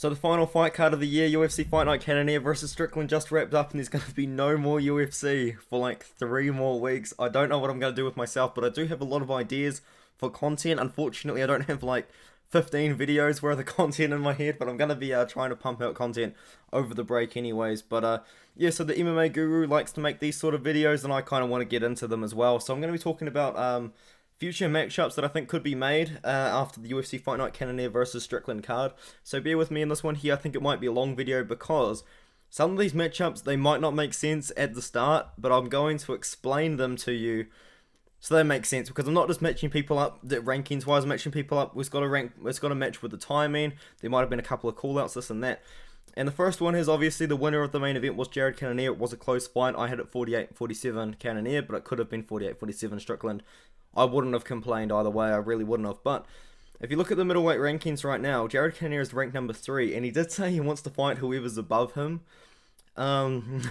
So the final fight card of the year, UFC Fight Night Cannonier versus Strickland, just wrapped up, and there's going to be no more UFC for like 3 more weeks. I don't know what I'm going to do with myself, but I do have a lot of ideas for content. Unfortunately, I don't have like 15 videos worth of content in my head, but I'm going to be trying to pump out content over the break anyways. But yeah, so the MMA guru likes to make these sort of videos, and I kind of want to get into them as well. So I'm going to be talking about future matchups that I think could be made after the UFC Fight Night Cannonier versus Strickland card. So bear with me in this one here. I think it might be a long video because some of these matchups, they might not make sense at the start, but I'm going to explain them to you so they make sense, because I'm not just matching people up that rankings wise. I'm matching people up. It's got to match with the timing. There might have been a couple of callouts, this and that. And the first one is obviously the winner of the main event was Jared Cannonier. It was a close fight. I had it 48-47 Cannonier, but it could have been 48-47 Strickland. I wouldn't have complained either way, I really wouldn't have. But if you look at the middleweight rankings right now, Jared Cannonier is ranked number 3, and he did say he wants to fight whoever's above him. And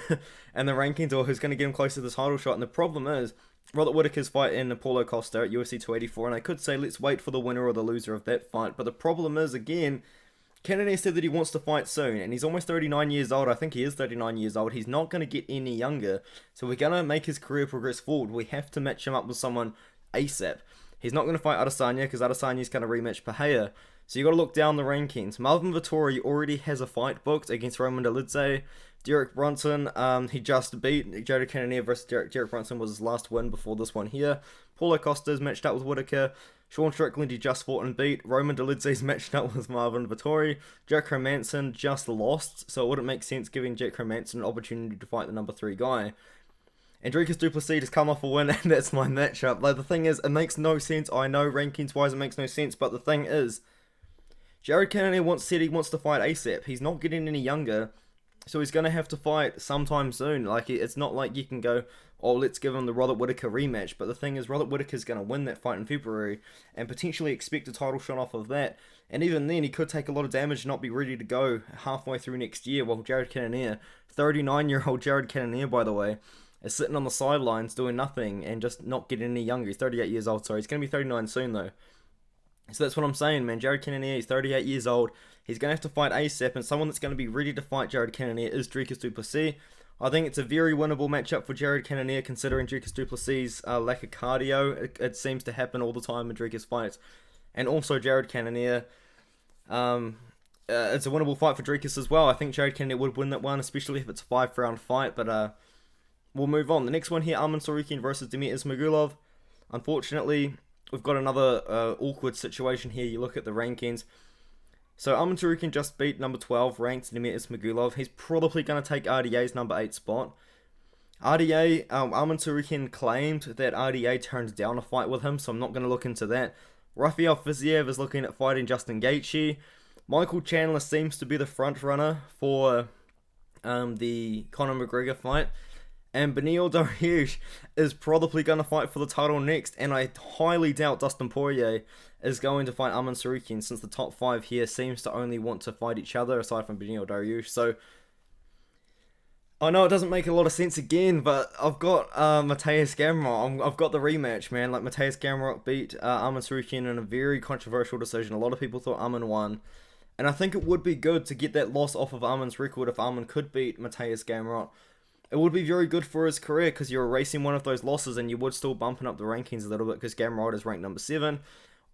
the rankings, or who's going to get him close to the title shot. And the problem is, Robert Whittaker's fighting Paulo Costa at UFC 284, and I could say let's wait for the winner or the loser of that fight. But the problem is, again, Cannonier said that he wants to fight soon, and he's almost 39 years old. I think he is 39 years old. He's not going to get any younger. So we're going to make his career progress forward. We have to match him up with someone ASAP. He's not going to fight Adesanya because Adesanya's going to rematch Pereira. So you got to look down the rankings. Marvin Vettori already has a fight booked against Roman Dolidze. Derek Brunson, he just beat Jared Cannonier versus Derek Brunson was his last win before this one here. Paulo Costa's matched up with Whittaker. Sean Strickland, he just fought and beat. Roman Dolidze's matched up with Marvin Vettori. Jack Hermansson just lost, so it wouldn't make sense giving Jack Hermansson an opportunity to fight the number 3 guy. Andrikas du Plessis has come off a win, and that's my matchup. Like, the thing is, it makes no sense. I know rankings-wise it makes no sense, but the thing is, Jared Cannonier said he wants to fight ASAP. He's not getting any younger, so he's going to have to fight sometime soon. Like, it's not like you can go, oh, let's give him the Robert Whittaker rematch. But the thing is, Robert Whittaker's going to win that fight in February and potentially expect a title shot off of that. And even then, he could take a lot of damage and not be ready to go halfway through next year. While Jared Cannonier, 39-year-old Jared Cannonier, by the way, is sitting on the sidelines doing nothing and just not getting any younger. He's 38 years old, sorry. He's going to be 39 soon, though. So that's what I'm saying, man. Jared Cannonier, he's 38 years old. He's going to have to fight ASAP, and someone that's going to be ready to fight Jared Cannonier is Dricus du Plessis. I think it's a very winnable matchup for Jared Cannonier, considering Dricus du Plessis' lack of cardio. It seems to happen all the time in Dricus fights. And also Jared Cannonier, it's a winnable fight for Dricus as well. I think Jared Cannonier would win that one, especially if it's a 5-round fight, but we'll move on. The next one here, Arman Tsarukyan versus Demir Ismagulov. Unfortunately, we've got another awkward situation here. You look at the rankings. So Arman Tsarukyan just beat number 12 ranked Demir Ismagulov. He's probably going to take RDA's number 8 spot. RDA, Arman Tsarukyan claimed that RDA turned down a fight with him, so I'm not going to look into that. Rafael Fiziev is looking at fighting Justin Gaethje. Michael Chandler seems to be the front runner for the Conor McGregor fight. And Beneil Dariush is probably going to fight for the title next. And I highly doubt Dustin Poirier is going to fight Arman Tsarukyan, since the top 5 here seems to only want to fight each other aside from Beneil Dariush. So I know it doesn't make a lot of sense again, but I've got Mateusz Gamrot. I've got the rematch, man. Like, Mateusz Gamrot beat Arman Tsarukyan in a very controversial decision. A lot of people thought Arman won. And I think it would be good to get that loss off of Arman's record if Arman could beat Mateusz Gamrot. It would be very good for his career, because you're erasing one of those losses and you would still bumping up the rankings a little bit, because Gamrot is ranked number 7.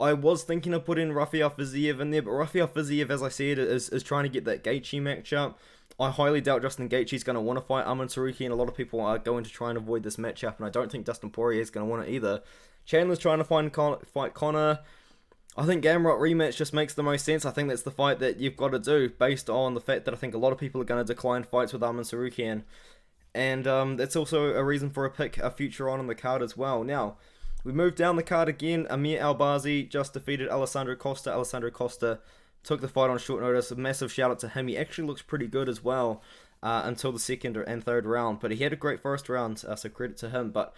I was thinking of putting Rafael Fiziev in there, but Rafael Fiziev, as I said, is trying to get that Gaethje matchup. I highly doubt Justin Gaethje is going to want to fight Arman Tsarukyan. A lot of people are going to try and avoid this matchup, and I don't think Dustin Poirier is going to want it either. Chandler's trying to fight Conor. I think Gamrot rematch just makes the most sense. I think that's the fight that you've got to do, based on the fact that I think a lot of people are going to decline fights with Arman Tsarukyan. And that's also a reason for a future on the card as well. Now, we move down the card again. Amir Albazi just defeated Alessandro Costa. Alessandro Costa took the fight on short notice. A massive shout out to him. He actually looks pretty good as well until the second and third round. But he had a great first round, so credit to him. But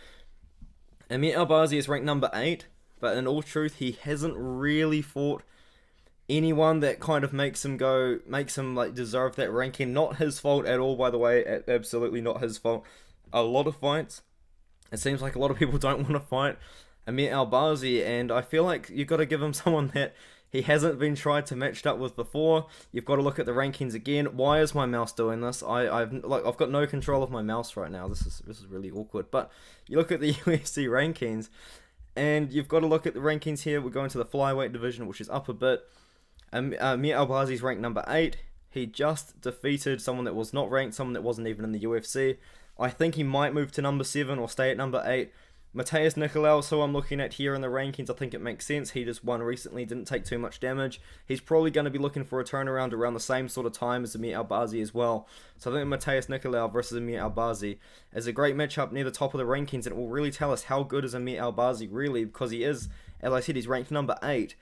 Amir Albazi is ranked number 8. But in all truth, he hasn't really fought anyone that kind of makes him like deserve that ranking. Not his fault at all, by the way. Absolutely not his fault. A lot of fights, it seems like a lot of people don't want to fight Amir Albazi, and I feel like you've got to give him someone that he hasn't been tried to match up with before. You've got to look at the rankings again. Why is my mouse doing this? I've got no control of my mouse right now. This is really awkward. But you look at the UFC rankings, and you've got to look at the rankings here. We're going to the flyweight division, which is up a bit. Mir Albazi's ranked number 8. He just defeated someone that was not ranked, someone that wasn't even in the UFC. I think he might move to number 7 or stay at number 8. Matheus Nicolau, who I'm looking at here in the rankings, I think it makes sense. He just won recently, didn't take too much damage. He's probably going to be looking for a turnaround around the same sort of time as Amir Albazi as well. So I think Matheus Nicolau versus Amir Albazi is a great matchup near the top of the rankings, and it will really tell us how good is Amir Albazi really, because he is, as I said, he's ranked number 8.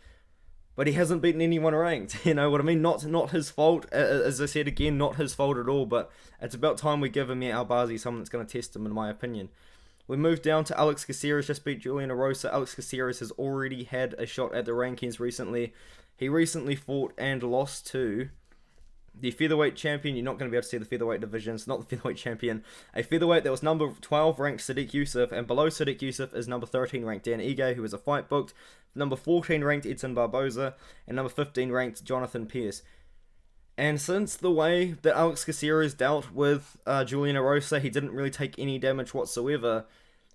But he hasn't beaten anyone ranked, you know what I mean? Not his fault, as I said again, not his fault at all, but it's about time we give Amir Albazi someone that's going to test him, in my opinion. We move down to Alex Caceres, just beat Julian Erosa. Alex Caceres has already had a shot at the rankings recently. He recently fought and lost to the featherweight champion. You're not going to be able to see the featherweight division. It's not the featherweight champion. A featherweight that was number 12 ranked Sadiq Yusuff, and below Sadiq Yusuff is number 13 ranked Dan Ige, who has a fight booked. Number 14 ranked Edson Barboza, and number 15 ranked Jonathan Pearce. And since the way that Alex Caceres dealt with Julian Erosa, he didn't really take any damage whatsoever.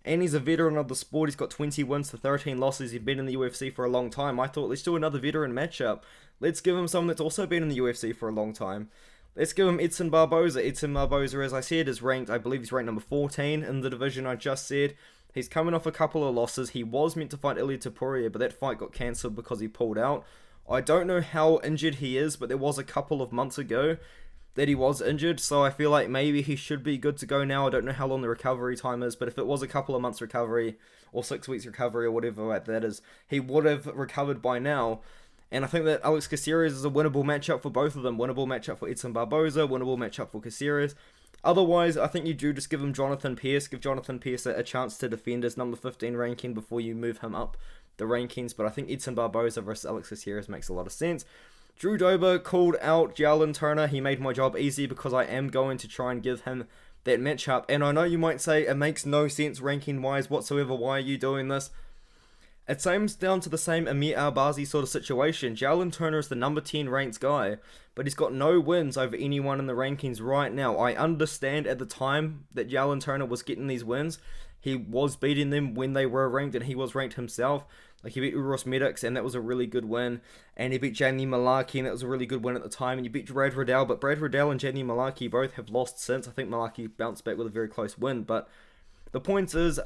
And he's a veteran of the sport. He's got 20 wins to 13 losses. He's been in the UFC for a long time. I thought, let's do another veteran matchup. Let's give him someone that's also been in the UFC for a long time. Let's give him Edson Barboza. Edson Barboza, as I said, is ranked, I believe he's ranked number 14 in the division I just said. He's coming off a couple of losses. He was meant to fight Ilia Topuria, but that fight got cancelled because he pulled out. I don't know how injured he is, but there was a couple of months ago that he was injured, so I feel like maybe he should be good to go now. I don't know how long the recovery time is, but if it was a couple of months recovery, or 6 weeks recovery, or whatever like that is, he would have recovered by now. And I think that Alex Caceres is a winnable matchup for both of them. Winnable matchup for Edson Barboza, winnable matchup for Caceres. Otherwise, I think you do just give him Jonathan Pearce. Give Jonathan Pearce a chance to defend his number 15 ranking before you move him up the rankings. But I think Edson Barboza versus Alex Caceres makes a lot of sense. Drew Dober called out Jalen Turner. He made my job easy because I am going to try and give him that matchup. And I know you might say it makes no sense ranking-wise whatsoever. Why are you doing this? It seems down to the same Amir Albazi sort of situation. Jalen Turner is the number 10 ranked guy, but he's got no wins over anyone in the rankings right now. I understand at the time that Jalen Turner was getting these wins, he was beating them when they were ranked, and he was ranked himself. Like, he beat Uros Medics, and that was a really good win. And he beat Jamie Malaki, and that was a really good win at the time. And you beat Brad Riddell, but Brad Riddell and Jamie Malaki both have lost since. I think Malaki bounced back with a very close win. But the point is,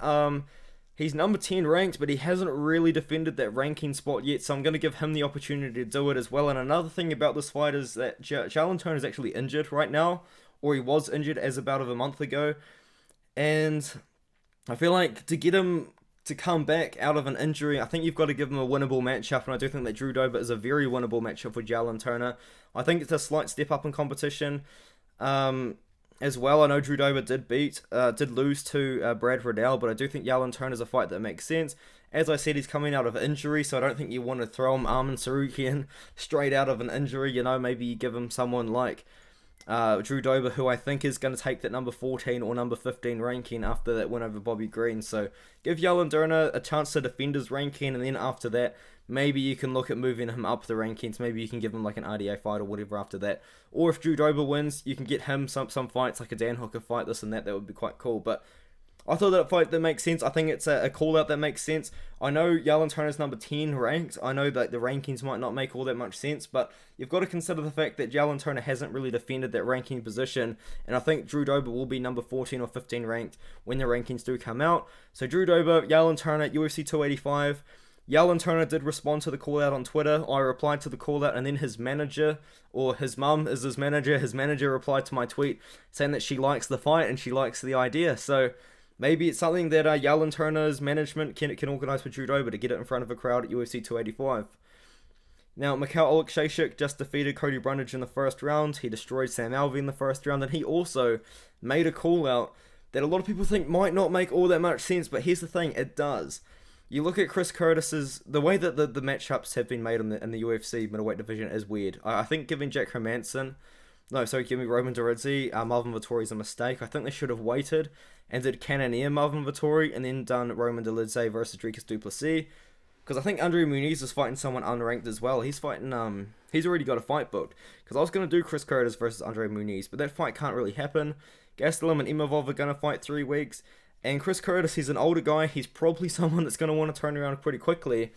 he's number 10 ranked, but he hasn't really defended that ranking spot yet, so I'm going to give him the opportunity to do it as well. And another thing about this fight is that Jalen Turner is actually injured right now, or he was injured as about of a month ago. And I feel like to get him to come back out of an injury, I think you've got to give him a winnable matchup, and I do think that Drew Dober is a very winnable matchup for Jalen Turner. I think it's a slight step up in competition as well. I know Drew Dober did lose to Brad Riddell, but I do think Jalen Turner is a fight that makes sense. As I said, he's coming out of injury, so I don't think you want to throw him Arman Tsarukyan straight out of an injury. You know, maybe you give him someone like Drew Dober, who I think is going to take that number 14 or number 15 ranking after that win over Bobby Green. So give Jalen Turner a chance to defend his ranking, and then after that, maybe you can look at moving him up the rankings. Maybe you can give him like an RDA fight or whatever after that. Or if Drew Dober wins, you can get him some fights, like a Dan Hooker fight, this and that. That would be quite cool. But I thought that fight that makes sense. I think it's a call-out that makes sense. I know Jalen Turner's number 10 ranked. I know that the rankings might not make all that much sense, but you've got to consider the fact that Jalen Turner hasn't really defended that ranking position, and I think Drew Dober will be number 14 or 15 ranked when the rankings do come out. So Drew Dober, Jalen Turner, UFC 285. Jalen Turner did respond to the call-out on Twitter. I replied to the call-out, and then his manager, or his mum is his manager replied to my tweet saying that she likes the fight and she likes the idea. So maybe it's something that Jalen Turner's management can organise for Drew Dober to get it in front of a crowd at UFC 285. Now, Mikhail Oleksiejczuk just defeated Cody Brundage in the first round. He destroyed Sam Alvey in the first round, and he also made a call-out that a lot of people think might not make all that much sense, but here's the thing, it does. You look at Chris Curtis's, the way that the matchups have been made in the UFC middleweight division is weird. I think giving giving Roman Dorizzi, Marvin Vettori is a mistake. I think they should have waited and did Cannonier Marvin Vettori and then done Roman Dolidze versus Dricus du Plessis. Because I think Andre Muniz is fighting someone unranked as well. He's fighting, he's already got a fight booked. Because I was going to do Chris Curtis versus Andre Muniz, but that fight can't really happen. Gastelum and Imavov are going to fight 3 weeks. And Chris Curtis, he's an older guy. He's probably someone that's going to want to turn around pretty quickly.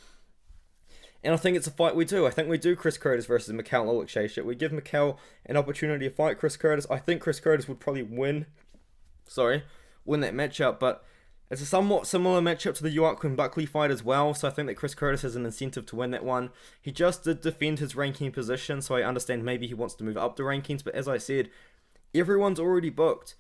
And I think it's a fight we do. I think we do Chris Curtis versus Mikhail Oleksiejczuk. We give Mikhail an opportunity to fight Chris Curtis. I think Chris Curtis would probably win that matchup. But it's a somewhat similar matchup to the Joaquin Buckley fight as well. So I think that Chris Curtis has an incentive to win that one. He just did defend his ranking position. So I understand maybe he wants to move up the rankings. But as I said, everyone's already booked.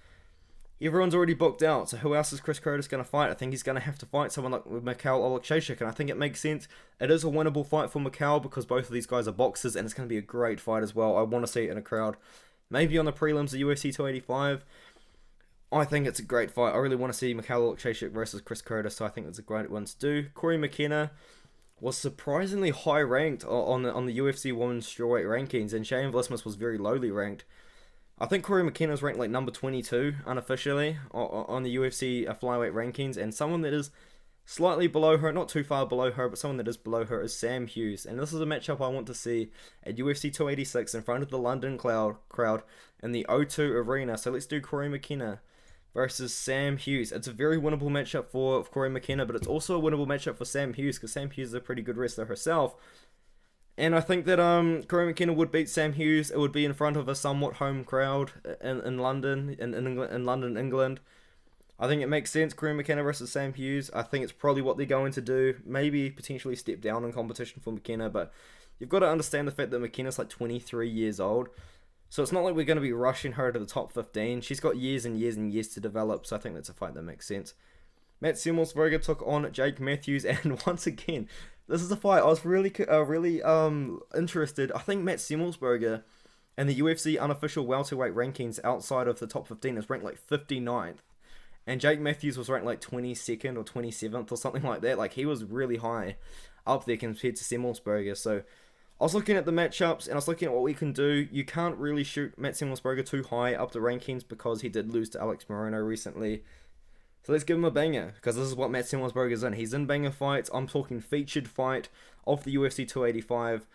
Everyone's already booked out, so who else is Chris Curtis going to fight? I think he's going to have to fight someone like Mikhail Oleksiejczuk, and I think it makes sense. It is a winnable fight for Mikhail because both of these guys are boxers, and it's going to be a great fight as well. I want to see it in a crowd. Maybe on the prelims of UFC 285. I think it's a great fight. I really want to see Mikhail Oleksiejczuk versus Chris Curtis, so I think it's a great one to do. Corey McKenna was surprisingly high ranked on the UFC Women's Strawweight rankings, and Shane Vlismas was very lowly ranked. I think Corey McKenna's ranked like number 22 unofficially on the UFC flyweight rankings, and someone that is slightly below her, not too far below her, but someone that is below her is Sam Hughes. And this is a matchup I want to see at UFC 286 in front of the London crowd in the O2 Arena. So let's do Corey McKenna versus Sam Hughes. It's a very winnable matchup for Corey McKenna, but it's also a winnable matchup for Sam Hughes because Sam Hughes is a pretty good wrestler herself. And I think that Corey McKenna would beat Sam Hughes. It would be in front of a somewhat home crowd in London, in London, England. I think it makes sense, Corey McKenna versus Sam Hughes. I think it's probably what they're going to do. Maybe potentially step down in competition for McKenna, but you've got to understand the fact that McKenna's like 23 years old. So it's not like we're going to be rushing her to the top 15. She's got years and years and years to develop, so I think that's a fight that makes sense. Matt Semmelsberger took on Jake Matthews, and once again, this is a fight I was really interested. I think Matt Semmelsberger in the UFC unofficial welterweight rankings outside of the top 15 is ranked like 59th. And Jake Matthews was ranked like 22nd or 27th or something like that. Like, he was really high up there compared to Semmelsberger. So I was looking at the matchups and I was looking at what we can do. You can't really shoot Matt Semmelsberger too high up the rankings because he did lose to Alex Morono recently. So let's give him a banger, because this is what Matt Semmelsberger's in. He's in banger fights. I'm talking featured fight of the UFC 285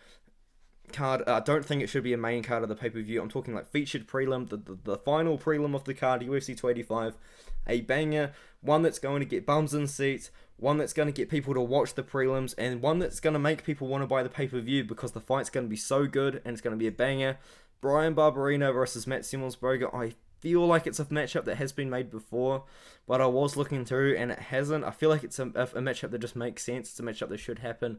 card. I don't think it should be a main card of the pay-per-view. I'm talking like featured prelim, the final prelim of the card, UFC 285. A banger, one that's going to get bums in seats, one that's going to get people to watch the prelims, and one that's going to make people want to buy the pay-per-view because the fight's going to be so good and it's going to be a banger. Brian Barberena versus Matt Semmelsberger. I feel like it's a matchup that has been made before, but I was looking through and it hasn't. I feel like it's a matchup that just makes sense. It's a matchup that should happen.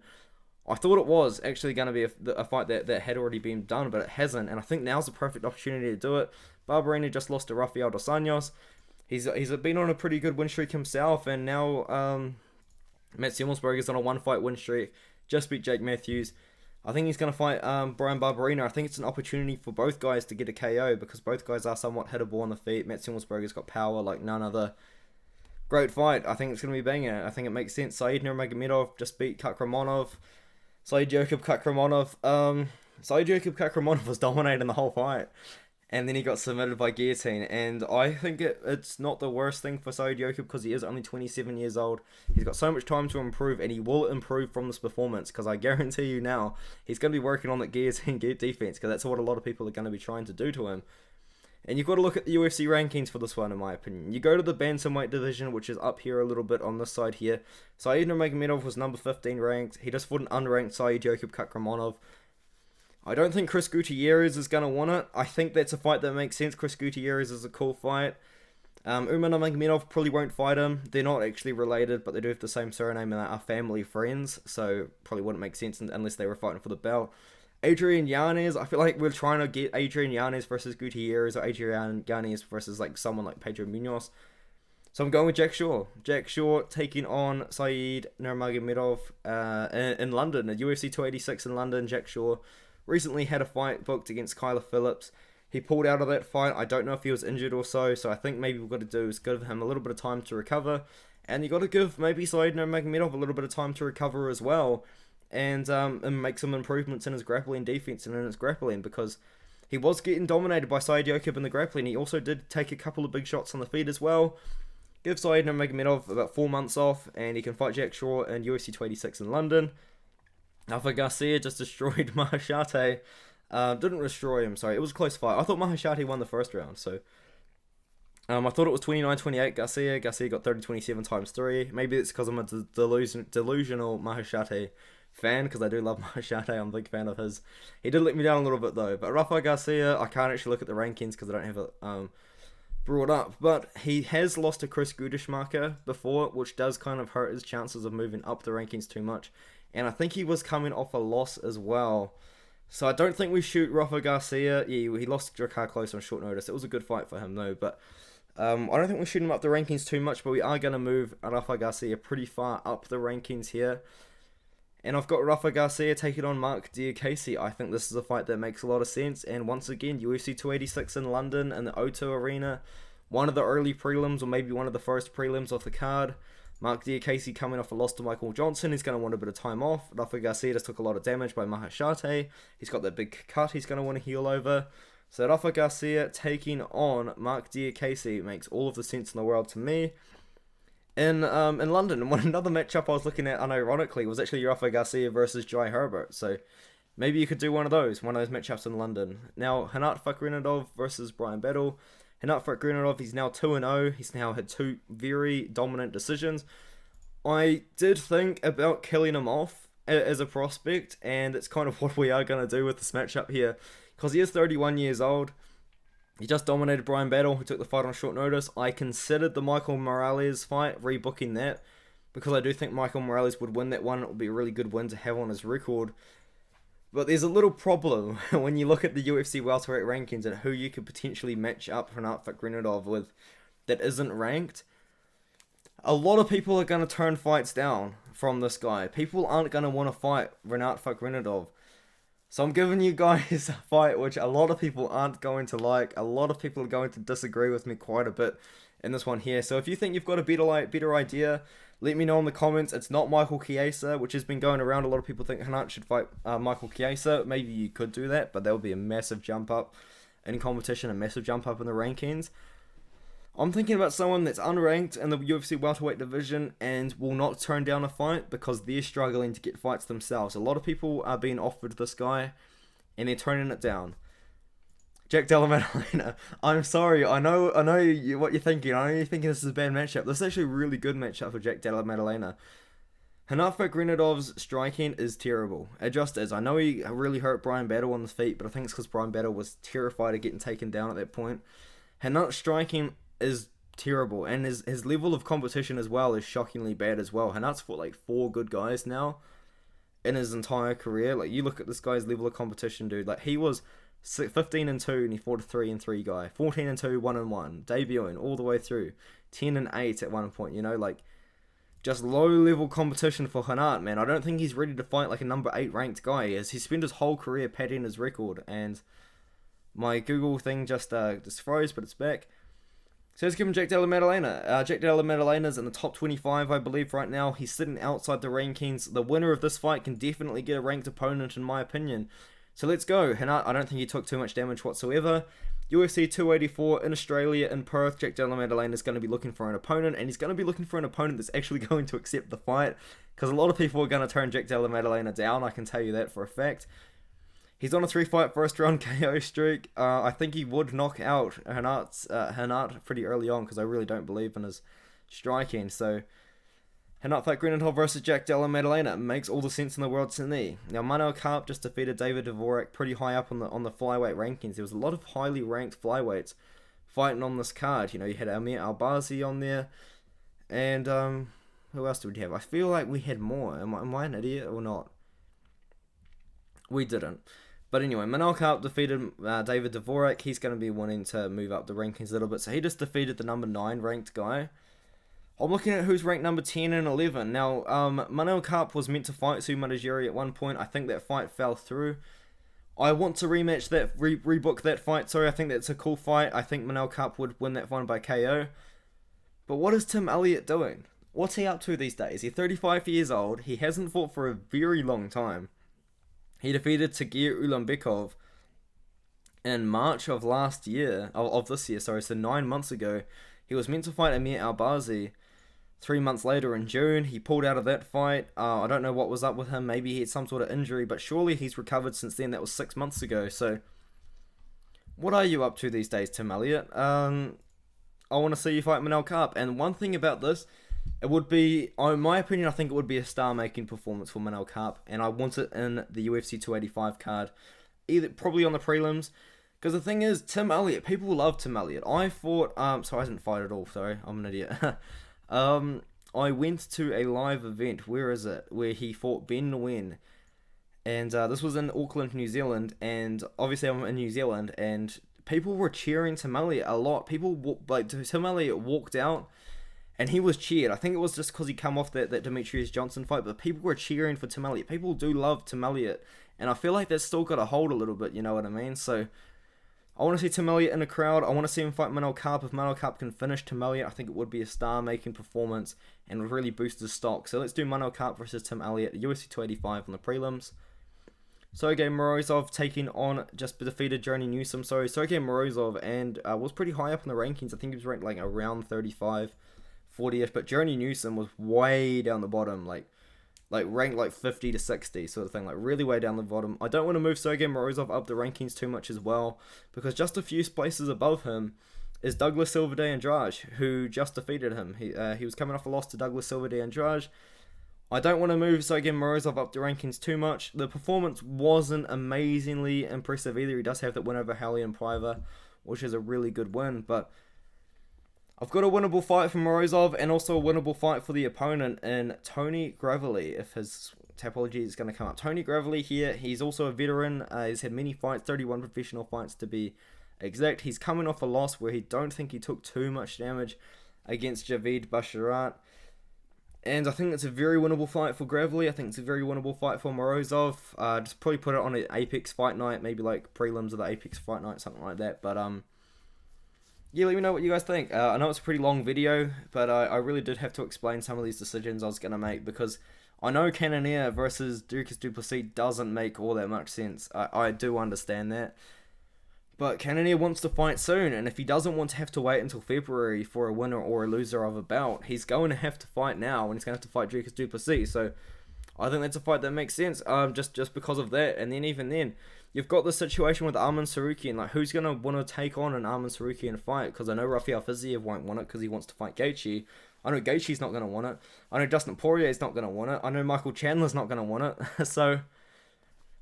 I thought it was actually going to be a fight that had already been done, but it hasn't, and I think now's the perfect opportunity to do it. Barberena just lost to Rafael dos Anjos. He's been on a pretty good win streak himself, and now Matt Semmelsberger's on a 1-fight win streak. Just beat Jake Matthews. I think he's going to fight Brian Barberena. I think it's an opportunity for both guys to get a KO because both guys are somewhat hittable on the feet. Matt Semmelsberger's got power like none other. Great fight. I think it's going to be a banger. I think it makes sense. Said Nurmagomedov just beat Kakramonov. Said Jacob Kakramonov. Said Jacob Kakramonov was dominating the whole fight. And then he got submitted by guillotine. And I think it's not the worst thing for Said Jacob because he is only 27 years old. He's got so much time to improve, and he will improve from this performance because I guarantee you now he's going to be working on that guillotine defense because that's what a lot of people are going to be trying to do to him. And you've got to look at the UFC rankings for this one, in my opinion. You go to the bantamweight division, which is up here a little bit on this side here. Said Nurmagomedov was number 15 ranked. He just fought an unranked Said Jacob Kakramonov. I don't think Chris Gutierrez is going to want it. I think that's a fight that makes sense. Chris Gutierrez is a cool fight. Arman Nurmagomedov probably won't fight him. They're not actually related, but they do have the same surname and are family friends, so probably wouldn't make sense unless they were fighting for the belt. Adrian Yanez, I feel like we're trying to get Adrian Yanez versus Gutierrez or Adrian Yanez versus like someone like Pedro Munoz. So I'm going with Jack Shaw. Jack Shaw taking on Said Nurmagomedov in London, at UFC 286 in London. Jack Shaw recently had a fight booked against Kyler Phillips. He pulled out of that fight. I don't know if he was injured or so I think maybe what we've got to do is give him a little bit of time to recover. And you got to give maybe Said Nurmagomedov a little bit of time to recover as well. And make some improvements in his grappling defense and in his grappling, because he was getting dominated by Said Jacob in the grappling. He also did take a couple of big shots on the feet as well. Give Said Nurmagomedov about 4 months off, and he can fight Jack Shore in UFC 286 in London. Alpha Garcia just destroyed Maheshate. Didn't destroy him, sorry. It was a close fight. I thought Maheshate won the first round, so... I thought it was 29-28 Garcia. Garcia got 30-27 times 3. Maybe it's because I'm a delusional Maheshate fan, because I do love Maheshate. I'm a big fan of his. He did let me down a little bit, though. But Rafael Garcia, I can't actually look at the rankings because I don't have it brought up. But he has lost to Chris Gudishmarker before, which does kind of hurt his chances of moving up the rankings too much. And I think he was coming off a loss as well. So I don't think we shoot Rafa Garcia. Yeah, he lost to Drakkar Close on short notice. It was a good fight for him, though. But I don't think we shoot him up the rankings too much. But we are going to move Rafa Garcia pretty far up the rankings here. And I've got Rafa Garcia taking on Mark Diakese. I think this is a fight that makes a lot of sense. And once again, UFC 286 in London in the O2 Arena. One of the early prelims, or maybe one of the first prelims off the card. Mark Diakese coming off a loss to Michael Johnson. He's going to want a bit of time off. Rafa Garcia just took a lot of damage by Maheshate. He's got that big cut he's going to want to heal over. So Rafa Garcia taking on Mark Diakese makes all of the sense in the world to me. In London, and another matchup I was looking at unironically was actually Rafa Garcia versus Jai Herbert. So maybe you could do one of those matchups in London. Now, Hanat Fakhrinidov versus Brian Battle. Hanat Fakhrinidov, he's now 2-0. He's now had 2 very dominant decisions. I did think about killing him off as a prospect, and it's kind of what we are going to do with this matchup here. Because he is 31 years old. He just dominated Brian Battle, who took the fight on short notice. I considered the Michael Morales fight, rebooking that, because I do think Michael Morales would win that one. It would be a really good win to have on his record. But there's a little problem when you look at the UFC welterweight rankings and who you could potentially match up Hanat Fakhrinidov with that isn't ranked. A lot of people are going to turn fights down from this guy. People aren't going to want to fight Hanat Fakhrinidov. So I'm giving you guys a fight which a lot of people aren't going to like. A lot of people are going to disagree with me quite a bit in this one here. So if you think you've got a better idea, let me know in the comments. It's not Michael Chiesa, which has been going around. A lot of people think Hanat should fight Michael Chiesa. Maybe you could do that, but that would be a massive jump up in competition, a massive jump up in the rankings. I'm thinking about someone that's unranked in the UFC welterweight division and will not turn down a fight because they're struggling to get fights themselves. A lot of people are being offered this guy and they're turning it down. Jack Della Maddalena. I'm sorry. I know what you're thinking. I know you're thinking this is a bad matchup. This is actually a really good matchup for Jack Della Maddalena. Hanat Fakhrinidov's striking is terrible. It just is. I know he really hurt Brian Battle on the feet, but I think it's because Brian Battle was terrified of getting taken down at that point. Hanat's striking is terrible, and his level of competition as well is shockingly bad as well. Hanat's fought like 4 good guys now in his entire career. Like, you look at this guy's level of competition, dude. Like, he was 15-2 and he fought a 3-3 guy, 14-2, 1-1, debuting all the way through, 10-8 at one point. You know, like, just low level competition for Hanat, man. I don't think he's ready to fight like a number 8 ranked guy. He spent his whole career padding his record, and my Google thing just froze, but it's back. So let's give him Jack Della Maddalena. Jack Della Maddalena's in the top 25, I believe, right now. He's sitting outside the rankings. The winner of this fight can definitely get a ranked opponent, in my opinion. So let's go. Hanat, I don't think he took too much damage whatsoever. UFC 284 in Australia, in Perth. Jack Della Maddalena is going to be looking for an opponent, and he's going to be looking for an opponent that's actually going to accept the fight, because a lot of people are going to turn Jack Della Maddalena down. I can tell you that for a fact. He's on a 3-fight first-round KO streak. I think he would knock out Hanat pretty early on, because I really don't believe in his striking. So, Hanat Fakhrinidov versus Jack Della Maddalena makes all the sense in the world to me. Now, Manuel Karp just defeated David Dvorak pretty high up on the flyweight rankings. There was a lot of highly ranked flyweights fighting on this card. You know, you had Amir Albazi on there, and who else did we have? I feel like we had more. Am I an idiot or not? We didn't. But anyway, Manuel Karp defeated David Dvorak. He's going to be wanting to move up the rankings a little bit. So he just defeated the number 9 ranked guy. I'm looking at who's ranked number 10 and 11. Now, Manuel Karp was meant to fight Sue Mutajiri at one point. I think that fight fell through. I want to rematch that, rebook that fight. Sorry, I think that's a cool fight. I think Manuel Karp would win that one by KO. But what is Tim Elliott doing? What's he up to these days? He's 35 years old. He hasn't fought for a very long time. He defeated Tagir Ulanbekov in March of this year, so 9 months ago. He was meant to fight Amir Albazi 3 months later in June. He pulled out of that fight. I don't know what was up with him. Maybe he had some sort of injury, but surely he's recovered since then. That was 6 months ago. So, what are you up to these days, Tim Elliott? I want to see you fight Manel Kape. And one thing about this, it would be, in my opinion, I think it would be a star-making performance for Manel Kape, and I want it in the UFC 285 card, either probably on the prelims. Because the thing is, Tim Elliott, people love Tim Elliott. I fought, sorry, I didn't fight at all. Sorry, I'm an idiot. I went to a live event. Where is it? Where he fought Ben Nguyen. And this was in Auckland, New Zealand. And obviously I'm in New Zealand. And people were cheering Tim Elliott a lot. Tim Elliott walked out and he was cheered. I think it was just because he come off that Demetrius Johnson fight. But people were cheering for Tim Elliott. People do love Tim Elliott. And I feel like that's still got a hold a little bit, you know what I mean? So I want to see Tim Elliott in the crowd. I want to see him fight Manel Kape. If Manel Kape can finish Tim Elliott, I think it would be a star-making performance and would really boost his stock. So let's do Manel Kape versus Tim Elliott, UFC 285 on the prelims. Sergey Morozov taking on, just defeated Johnny Newsom. So Sergey Morozov and was pretty high up in the rankings. I think he was ranked like around 35, 40ish. But Johnny Newsom was way down the bottom, like ranked like 50 to 60 sort of thing, like really way down the bottom. I don't want to move Sergey Morozov up the rankings too much as well, because just a few places above him is Douglas Silva de Andrade, who just defeated him. He was coming off a loss to Douglas Silva de Andrade. I don't want to move Sergey Morozov up the rankings too much. The performance wasn't amazingly impressive either. He does have that win over Halion Priva, which is a really good win, but I've got a winnable fight for Morozov and also a winnable fight for the opponent in Tony Gravely, if his topology is going to come up. Tony Gravely here, he's also a veteran. He's had many fights, 31 professional fights to be exact. He's coming off a loss where he don't think he took too much damage against Javid Basharat. And I think it's a very winnable fight for Gravely. I think it's a very winnable fight for Morozov. Just probably put it on an Apex fight night, maybe like prelims of the Apex fight night, something like that. But yeah, let me know what you guys think. I know it's a pretty long video, but I really did have to explain some of these decisions I was going to make, because I know Cannonier versus Dricus du Plessis doesn't make all that much sense. I do understand that. But Cannonier wants to fight soon, and if he doesn't want to have to wait until February for a winner or a loser of a bout, he's going to have to fight now, and he's going to have to fight Dricus du Plessis. So I think that's a fight that makes sense, just because of that. And then even then, you've got the situation with Arman Tsarukyan. Like, who's going to want to take on an Arman Tsarukyan fight? Because I know Rafael Fiziev won't want it because he wants to fight Gaethje. I know Gaethje's not going to want it. I know Dustin Poirier's not going to want it. I know Michael Chandler's not going to want it. So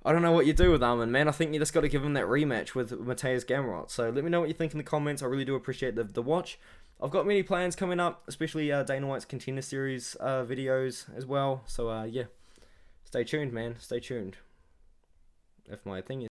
I don't know what you do with Arman, man. I think you just got to give him that rematch with Mateus Gamrot. So let me know what you think in the comments. I really do appreciate the watch. I've got many plans coming up, especially Dana White's Contender Series videos as well. So yeah, stay tuned, man. Stay tuned. If my thing is